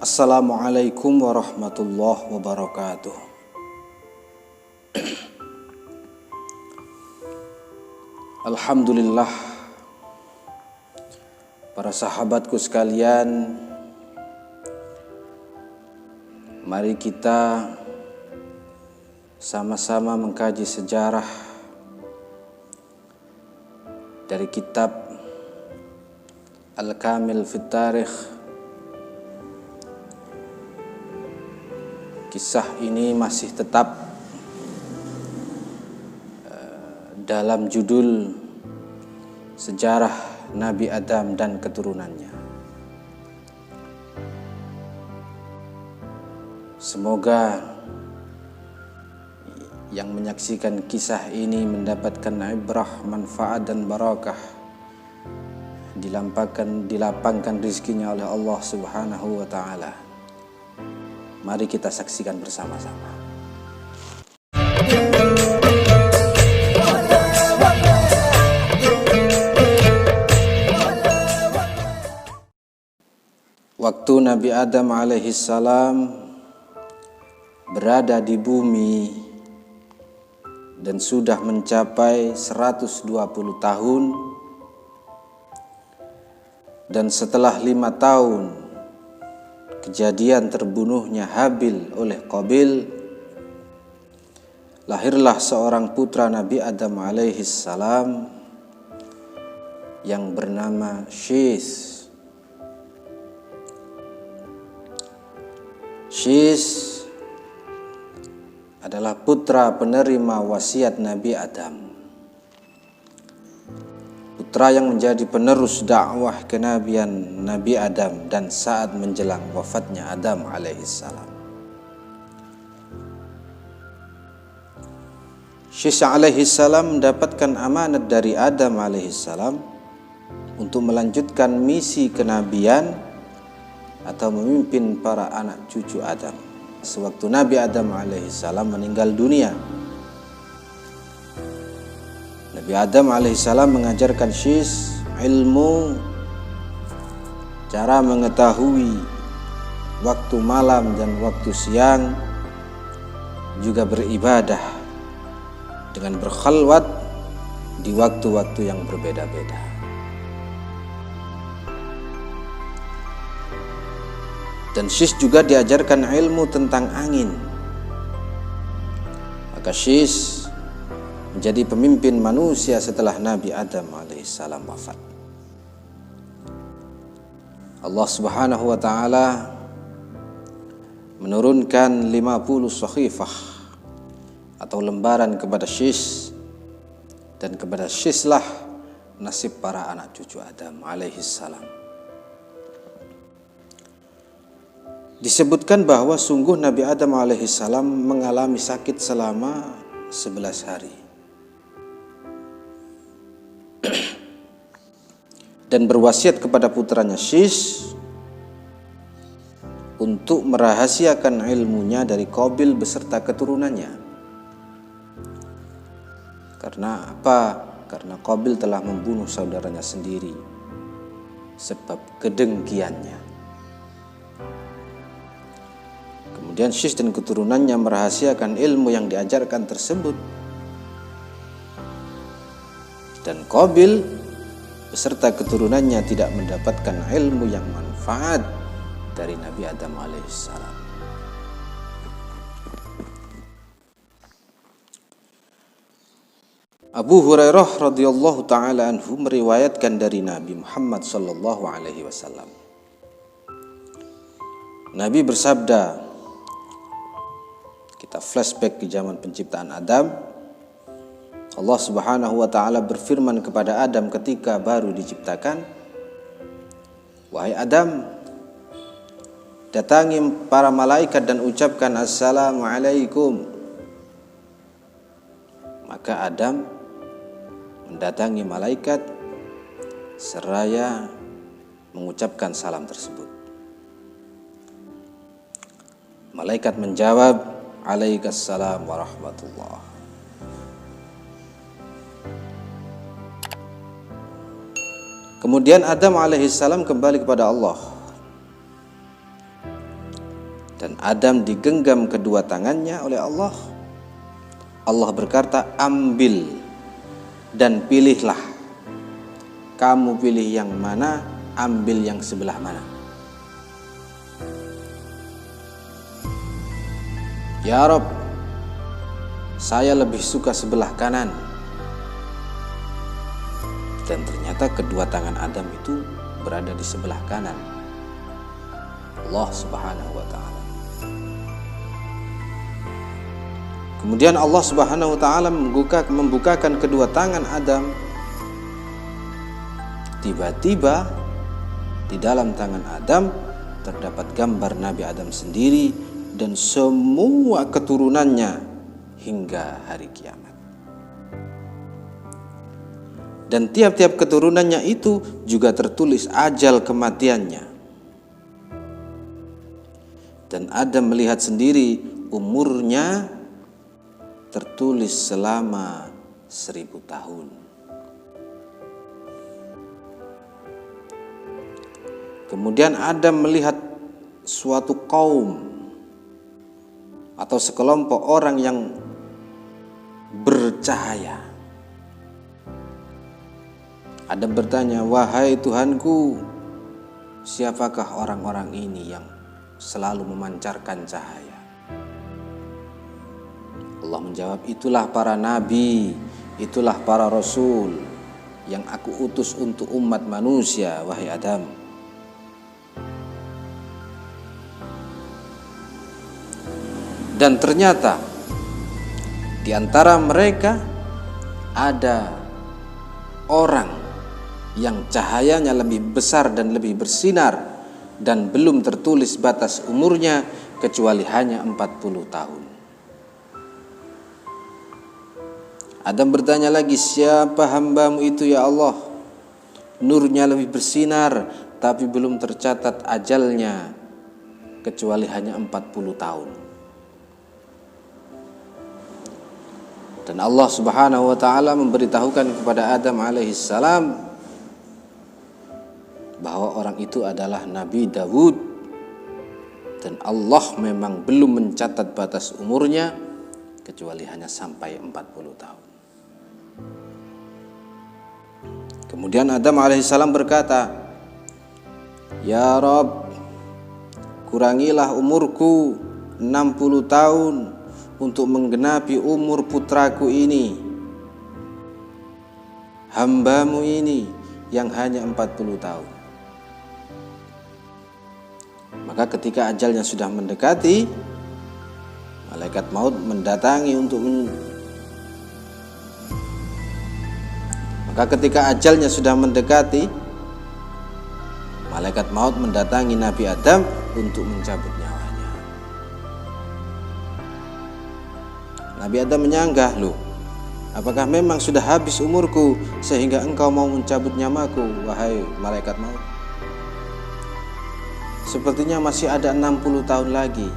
Assalamualaikum warahmatullahi wabarakatuh. Alhamdulillah, para sahabatku sekalian, mari kita sama-sama mengkaji sejarah dari kitab Al-Kamil Fit Tarikh. Kisah ini masih tetap dalam judul sejarah Nabi Adam dan keturunannya. Semoga yang menyaksikan kisah ini mendapatkan ibrah, manfaat dan barakah, dilapangkan rizkinya oleh Allah Subhanahu wa ta'ala. Mari kita saksikan bersama-sama. Waktu Nabi Adam alaihissalam berada di bumi dan sudah mencapai 120 tahun, dan setelah 5 tahun kejadian terbunuhnya Habil oleh Qabil, lahirlah seorang putra Nabi Adam alaihissalam yang bernama Syis. Syis adalah putra penerima wasiat Nabi Adam, putra yang menjadi penerus dakwah kenabian Nabi Adam dan saat menjelang wafatnya Adam alaihissalam. Syis alaihissalam mendapatkan amanat dari Adam alaihissalam untuk melanjutkan misi kenabian atau memimpin para anak cucu Adam. Sewaktu Nabi Adam alaihissalam meninggal dunia, Nabi Adam alaihissalam mengajarkan Syis ilmu, cara mengetahui waktu malam dan waktu siang, juga beribadah dengan berkhalwat di waktu-waktu yang berbeda-beda. Dan Syis juga diajarkan ilmu tentang angin. Maka Syis menjadi pemimpin manusia setelah Nabi Adam alaihissalam wafat. Allah Subhanahu wa ta'ala menurunkan 50 sahifah atau lembaran kepada Syis, dan kepada Syislah nasib para anak cucu Adam alaihissalam. Disebutkan bahwa sungguh Nabi Adam alaihissalam mengalami sakit selama 11 hari. Dan berwasiat kepada putranya Syis untuk merahasiakan ilmunya dari Qabil beserta keturunannya. Karena apa? Karena Qabil telah membunuh saudaranya sendiri sebab kedengkiannya. Kemudian Syis dan keturunannya merahasiakan ilmu yang diajarkan tersebut, dan Qabil beserta keturunannya tidak mendapatkan ilmu yang manfaat dari Nabi Adam alaihissalam. Abu Hurairah radhiyallahu taala anhu meriwayatkan dari Nabi Muhammad sallallahu alaihi wasallam. Nabi bersabda, kita flashback ke zaman penciptaan Adam. Allah Subhanahu wa ta'ala berfirman kepada Adam ketika baru diciptakan, wahai Adam, datangi para malaikat dan ucapkan assalamualaikum. Maka Adam mendatangi malaikat seraya mengucapkan salam tersebut. Malaikat menjawab, alaikassalam warahmatullah. Kemudian Adam alaihissalam kembali kepada Allah Dan Adam digenggam kedua tangannya oleh Allah. Allah berkata, ambil dan pilihlah. Kamu pilih yang mana, ambil yang sebelah mana. Ya Rob, saya lebih suka sebelah kanan. Dan ternyata kedua tangan Adam itu berada di sebelah kanan Allah Subhanahu wa ta'ala. Kemudian Allah Subhanahu wa ta'ala membukakan kedua tangan Adam. Tiba-tiba di dalam tangan Adam terdapat gambar Nabi Adam sendiri dan semua keturunannya hingga hari kiamat. Dan tiap-tiap keturunannya itu juga tertulis ajal kematiannya. Dan Adam melihat sendiri umurnya tertulis selama 1000 tahun. Kemudian Adam melihat suatu kaum atau sekelompok orang yang bercahaya. Adam bertanya, wahai Tuhanku, siapakah orang-orang ini yang selalu memancarkan cahaya? Allah menjawab, itulah para nabi, itulah para rasul yang aku utus untuk umat manusia, wahai Adam. Dan ternyata di antara mereka ada orang yang cahayanya lebih besar dan lebih bersinar dan belum tertulis batas umurnya kecuali hanya 40 tahun. Adam bertanya lagi, siapa hambamu itu ya Allah? Nurnya lebih bersinar tapi belum tercatat ajalnya kecuali hanya 40 tahun. Dan Allah Subhanahu wa ta'ala memberitahukan kepada Adam alaihissalam bahwa orang itu adalah Nabi Dawud. Dan Allah memang belum mencatat batas umurnya kecuali hanya sampai 40 tahun. Kemudian Adam alaihissalam berkata, ya Rabb, kurangilah umurku 60 tahun untuk menggenapi umur putraku ini, hambamu ini yang hanya 40 tahun. Maka ketika ajalnya sudah mendekati, malaikat maut mendatangi malaikat maut mendatangi Nabi Adam untuk mencabut nyawanya. Nabi Adam menyanggah, loh, apakah memang sudah habis umurku sehingga engkau mau mencabut nyawaku, wahai malaikat maut? Sepertinya masih ada 60 tahun lagi.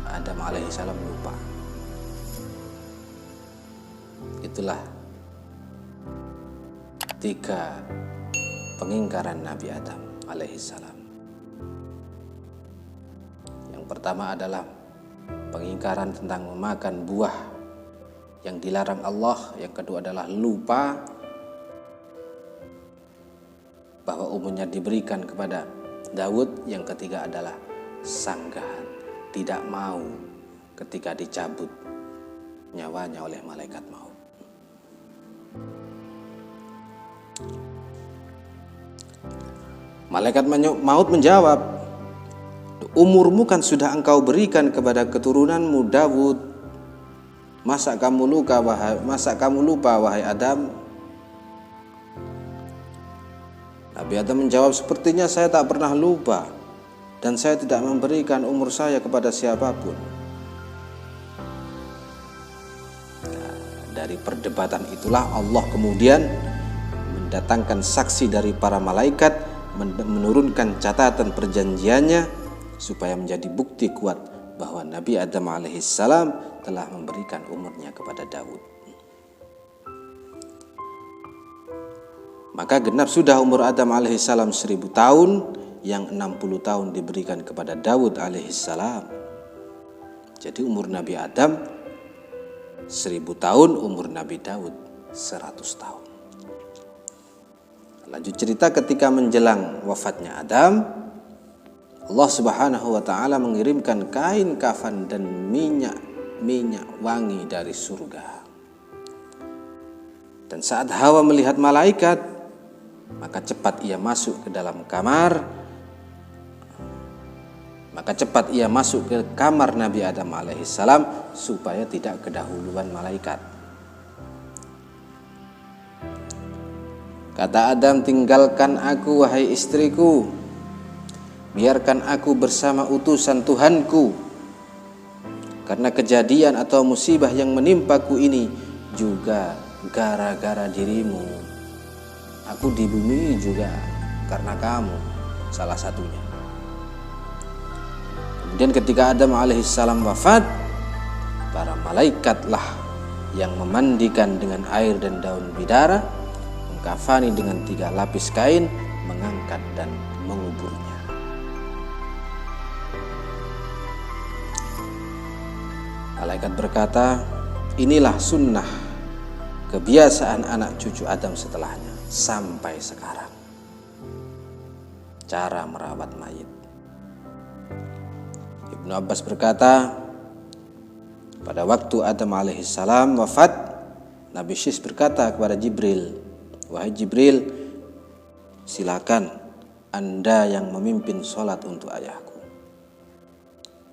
Adam alaihissalam lupa. Itulah 3 pengingkaran Nabi Adam alaihissalam. Yang pertama adalah pengingkaran tentang memakan buah yang dilarang Allah. Yang kedua adalah lupa bahwa umurnya diberikan kepada Daud. Yang ketiga adalah sanggahan, tidak mau ketika dicabut nyawanya oleh malaikat maut. Malaikat maut menjawab, umurmu kan sudah engkau berikan kepada keturunanmu Daud. Masa kamu lupa wahai Adam? Nabi Adam menjawab, sepertinya saya tak pernah lupa dan saya tidak memberikan umur saya kepada siapapun. Nah, dari perdebatan itulah Allah kemudian mendatangkan saksi dari para malaikat, menurunkan catatan perjanjiannya supaya menjadi bukti kuat bahwa Nabi Adam alaihissalam telah memberikan umurnya kepada Daud. Maka genap sudah umur Adam alaihissalam 1000 tahun yang 60 tahun diberikan kepada Daud alaihissalam. Jadi umur Nabi Adam 1000 tahun, umur Nabi Daud 100 tahun. Lanjut cerita, ketika menjelang wafatnya Adam, Allah Subhanahu wa ta'ala mengirimkan kain kafan dan minyak wangi dari surga. Dan saat Hawa melihat malaikat, maka cepat ia masuk ke dalam kamar. Maka cepat ia masuk ke kamar Nabi Adam alaihissalam supaya tidak kedahuluan malaikat. Kata Adam, tinggalkan aku wahai istriku, biarkan aku bersama utusan Tuhanku, karena kejadian atau musibah yang menimpaku ini juga gara-gara dirimu. Aku di bumi juga karena kamu, salah satunya. Kemudian ketika Adam alaihissalam wafat, para malaikatlah yang memandikan dengan air dan daun bidara, mengkafani dengan 3 lapis kain, mengangkat dan menguburnya. Malaikat berkata, inilah sunnah kebiasaan anak cucu Adam setelahnya sampai sekarang, cara merawat mayit. Ibnu Abbas berkata, pada waktu Adam alaihissalam wafat, Nabi Syis berkata kepada Jibril, wahai Jibril, silakan Anda yang memimpin sholat untuk ayahku.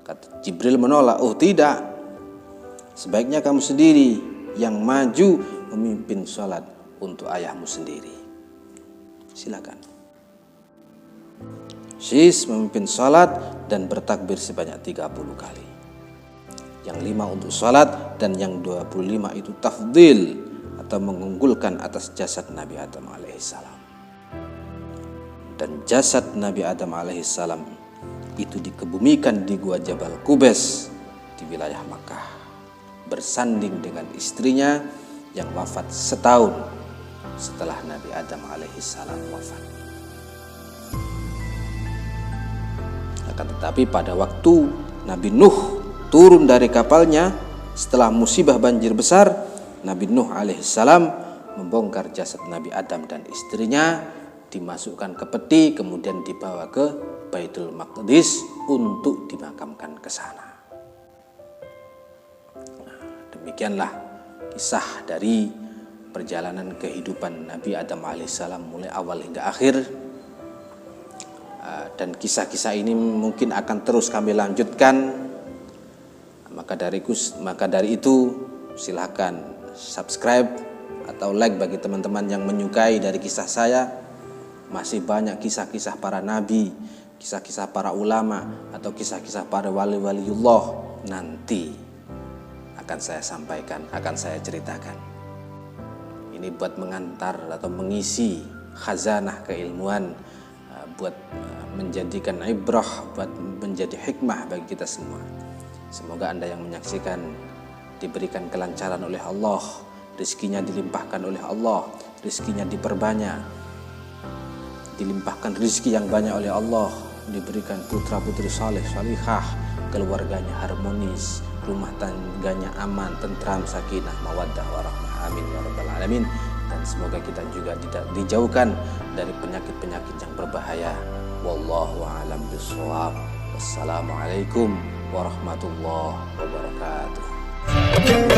Kata Jibril menolak, oh tidak, sebaiknya kamu sendiri yang maju memimpin sholat untuk ayahmu sendiri. Silakan. Syis memimpin sholat dan bertakbir sebanyak 30 kali. Yang 5 untuk sholat dan yang 25 itu tafdil atau mengunggulkan atas jasad Nabi Adam alaihissalam. Dan jasad Nabi Adam alaihissalam itu dikebumikan di Gua Jabal Qubais di wilayah Makkah, bersanding dengan istrinya yang wafat setahun setelah Nabi Adam alaihissalam wafat. Akan tetapi pada waktu Nabi Nuh turun dari kapalnya setelah musibah banjir besar, Nabi Nuh alaihissalam membongkar jasad Nabi Adam dan istrinya, dimasukkan ke peti, kemudian dibawa ke Baitul Maqdis untuk dimakamkan ke sana. Nah, demikianlah kisah dari perjalanan kehidupan Nabi Adam alaihissalam mulai awal hingga akhir. Dan kisah-kisah ini mungkin akan terus kami lanjutkan. Maka dari itu silakan subscribe atau like bagi teman-teman yang menyukai dari kisah saya. Masih banyak kisah-kisah para nabi, kisah-kisah para ulama, atau kisah-kisah para wali-waliullah nanti akan saya sampaikan, akan saya ceritakan. Ini buat mengantar atau mengisi khazanah keilmuan, buat menjadikan ibrah, buat menjadi hikmah bagi kita semua. Semoga Anda yang menyaksikan diberikan kelancaran oleh Allah, rezekinya dilimpahkan oleh Allah, rezekinya diperbanyak, dilimpahkan rezeki yang banyak oleh Allah, diberikan putra-putri saleh, salihah, keluarganya harmonis, rumah tangganya aman, tentram, sakinah, mawaddah, warahmah. Amin ya rabbal alamin. Dan semoga kita juga tidak dijauhkan dari penyakit-penyakit yang berbahaya. Wallahu a'lam bishawab. Wassalamualaikum warahmatullahi wabarakatuh.